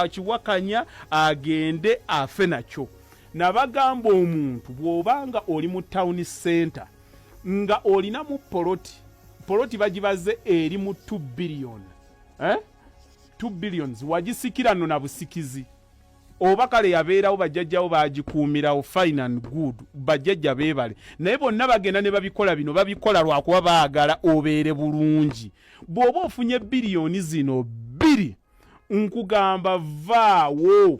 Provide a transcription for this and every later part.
kiwakanya agende afe nakyo. Nabagamba omuntu bw'obanga oli mu town center nga olina mu poloti bagibaze eri mu 2 billion 2 billions wagisikirano na busikizi oba kale yabeerawo bajjajjawo bagikuumirawo fine and good bajjajja beebale naye bonna bagenda ne babikola bino babikola lwakuba baagala obeere bulungi. Bw'oba ofunye biliyoni zino 2 nkugamba vaawo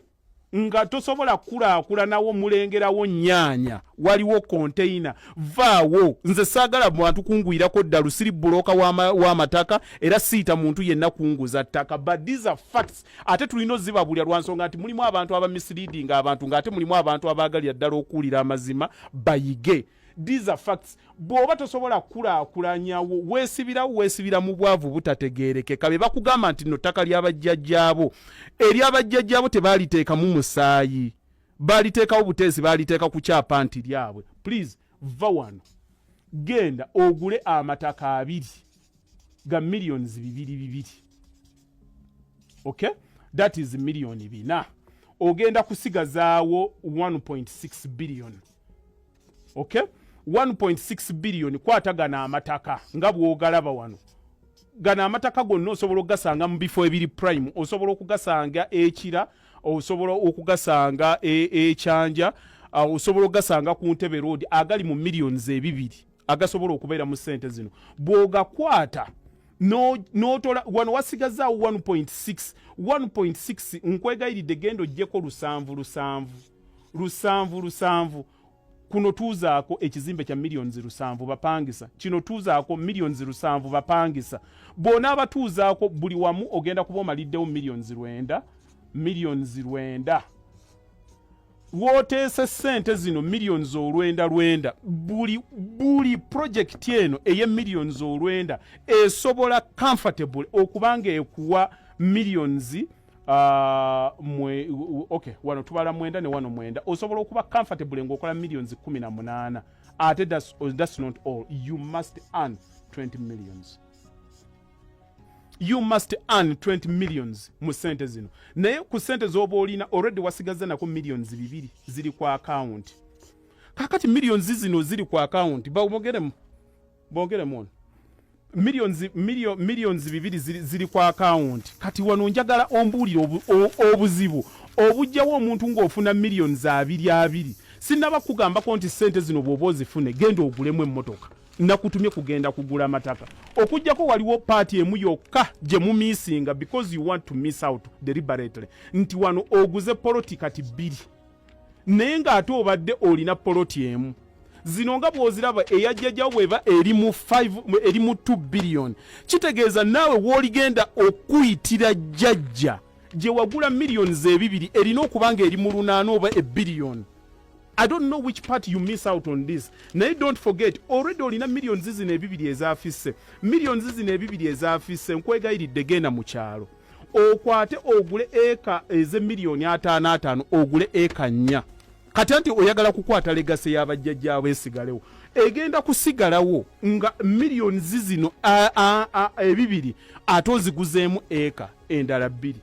nga tosobola kulaakulanawo mulengerawo nnyaanya waliwo container vaawo. Nze saagala bantu kunguyirako ddala siri buloka w'amataka era siita muntu yenna kunguza ttaka, but these are facts. Ate tulina ozibabulya lwa nsonga nti mulimu abantu aba misleading abantu ng'ate mulimu abantu abaagalira ddala okuwulira amazima bayige. These are facts. Bw'oba tosobola kulaakulanyawo weesibira mu bwavu butategeerekeka be bakugamba nti no ttaka ly'abajjajjaabo ery'abajjajjaabo tebaaliteekamu musaayi baaliteekawo buteesi baaliteeka ku kyapa nti lyabwe. Please va wano genda ogule amataka 2 ga millions 2 okay, that is millioni 4 ogenda kusigazaawo 1.6 billion okay, 1.6 billion kwata gana amataka nga bw'ogalaba wano. Gana amataka gonna osobola okugasanga mu bifo ebiri prime, osobola okugasanga ekira, osobola okugasanga ekyanja, osobola okugasanga ku Ntebe Road agali mu millions 2 agasobola okubeera mu sente zino. Bw'ogakwata n'otola wano wasigazaawo 1.6 nkwegayiridde genda oggyeko 7 kuno tuuzaako ekizimbe kya millions 7 bapangisa, kino tuuzaako millions 7 bapangisa. Bona abatuuzaako buli wamu ogenda kuba omaliddewo millions 9 wooteese sente zino millions 9 buli project eno eye millions 9 esobola comfortable okubanga ekuwa millions okay, wano tubala 9 ne wano 9 osobola okuba comfortable ng'okola millions 18. Ate that's not all. You must earn 20 millions. You must earn 20 millions mu sente zino. Naye ku sente z'oba olina already wasigaza nako millions 2 ziri ku account. Kakati millions zino ziri ku account bongeremu millions 2 ziri ku account. Kati wano njagala ombuulire obuzibu obujjawo omuntu ng'ofuna millions 2 sinnaba kugambako nti sente zino bw'oba ozifune genda ogulemu emmotoka nakutumye kugenda kugula amataka okujjako waliwo paati emu yokka gye mumisinga because you want to miss out deliberately nti wano oguze poloti kati 2 naye ng'ate obadde olina poloti emu. Zino nga bw'oziraba eyajjajjawo bw'eba eri mu 2 billion kitegeeza naawe w'oligenda okuyitira jjajja gye wagula millions 2 erina okubanga eri mu 8 oba a billion. I don't know which part you miss out on this. Naye don't forget already olina millions zino 2 ezaafisse. Millions zino 2 ezaafisse nkwegayiridde genda mu kyalo okwate ogule eka eze millioni 5 ogule eka 4. Kati anti oyagala kukwata legase y'abajjajjaabo esigalewo egenda kusigalawo nga millions zino 2 ate oziguzeemu eka endala 2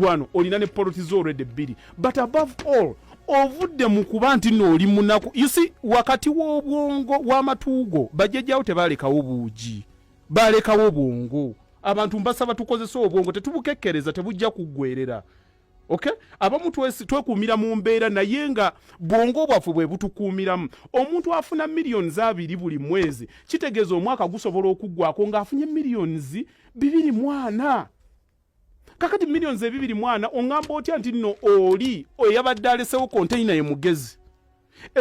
wano olina ne poloti already 2. But above all ovudde mu kuba nti n'oli munaku. You see wakati w'obwongo w'amatuugo bajjajjaawo tebaalekawo buugi baalekawo bwongo. Abantu mbasaba tukozesa obwongo tetubukekkereza tebujja kuggwerera. Okay? Abamu twekuumira mu mbeera naye nga bwongo bwaffe bwe butukuumiramu. Omuntu afuna millions 2 buli mwezi kitegeeza omwaka gusobola okuggwako ng'afunye millions 2 kakati millions 2 ongamba otya nti nno oli oyabadde alesewo container ye mugezi.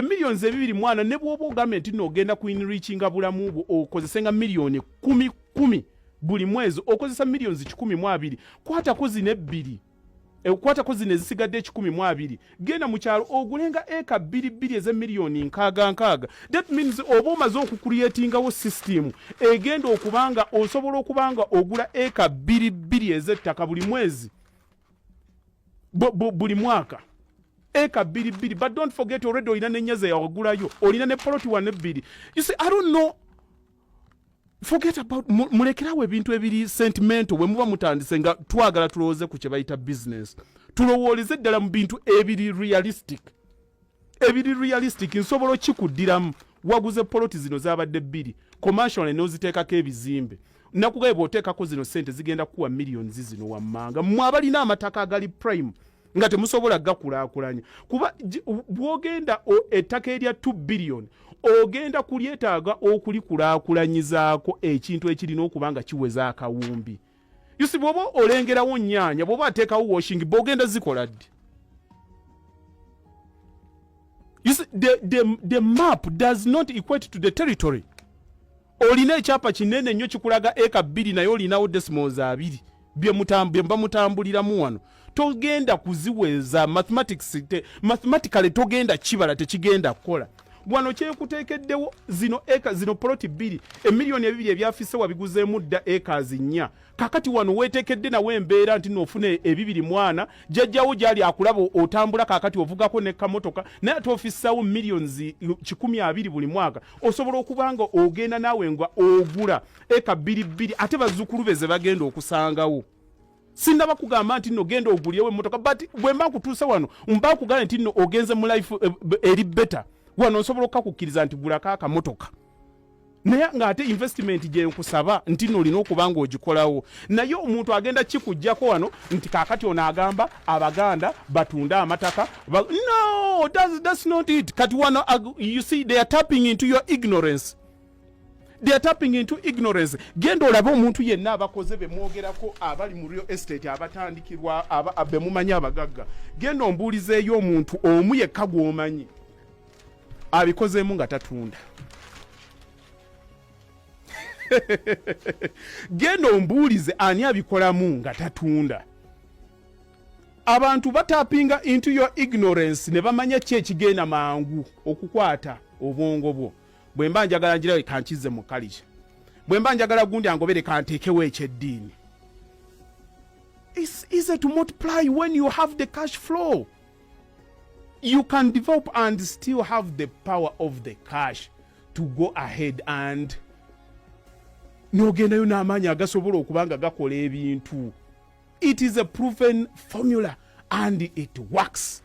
Millions 2 ne bw'oba ogambye nti nno ogenda ku enrichinga bulamu bwo okozesenga million 10 buli mwezi okozesa millions 12 kwatako zino 2 kwatako zino ezisigadde 12 genda mu kyalo ogulenga eka 2 eze millioni 6. That means oba omaze okucreatingawo system egenda okubanga osobola okubanga ogula eka 2 ez'ettaka buli mwezi buli mwaka eka 2. But don't forget already olina n'enyaza yawagulayo olina ne poloti 1 2. You see, I don't know forget about mulekerawo ebintu ebiri sentimental we muba mutandise nga twagala tulowooze ku kye bayita business tulowooleze ddala mu bintu ebiri realistic nsobola okikuddiramu waguze poloti zino zabadde bbiri commercial n'oziteekako ebizimbe nakugaye bw'oteekako zino sente zigenda kuwa millions zino wammanga mmwe abalina amataka agali prime nga temusobola gakulaakulanya kuba bw'ogenda ettaka erya 2 billion ogenda kulyetaaga okulikulaakulanyizaako ekintu ekirina okuba nga kiweza akawumbi yusi bw'oba olengerawo nnyaanya bw'oba ateekawo washing bw'ogenda zikola ddi you see, the map does not equate to the territory olina ekyapa kinene nnyo kikulaga eka 2 naye olinawo decimals 2 bye mba mutambuliramu wano togenda kuziweza mathematically togenda kibala tekigenda kukola wano kyekuteekeddewo zino poloti 2 emiliyoni 2 ebyafise wabiguzeemu dda acres 4 kakati wano weeteekedde nawe embeera nti nofune ebibiri mwana jjajjawo gyali akulaba otambula kakati ovugako ne kamotoka naye ate ofissawo millions 120 buli mwaka osobola okuba nga ogenda naawe nga ogula eka 2 ate bazzukulu be ze bagenda okusangawo sinaba kugamba nti nno genda ogulyewo emmotoka but bwe mba kutuusa wano mba kugamba nti nno ogenze mu life eri better wano nsobola okukkiriza nti gulako akamotoka naye ng'ate investment gye nkusaba nti nno olina okuba ng'ogikolawo naye omuntu agenda kikuggyako wano nti kaakati ono agamba abaganda batunda amataka no that's not it kati wano you see they are tapping into your ignorance genda olabe omuntu yenna abakoze be mwogerako abali mu real estate abatandikirwa be mumanyi abagagga genda ombuulizeeyo omuntu omu yekka gw'omanyi abikozeemu nga tatunda genda ombuulize ani abikolamu nga tatunda abantu batapinga into your ignorance ne bamanya ki ekigenda mangu okukwata obwongo bwo bwe mba njagala njirawe kankize mu kalije bwe mba njagala gundi angobere kanteekewo ekyeddiini it's easy to multiply when you have the cash flow. You can develop and still have the power of the cash to go ahead and nogendayo n'amaanyi agasobola okuba nga gakola ebintu. It is a proven formula and it works.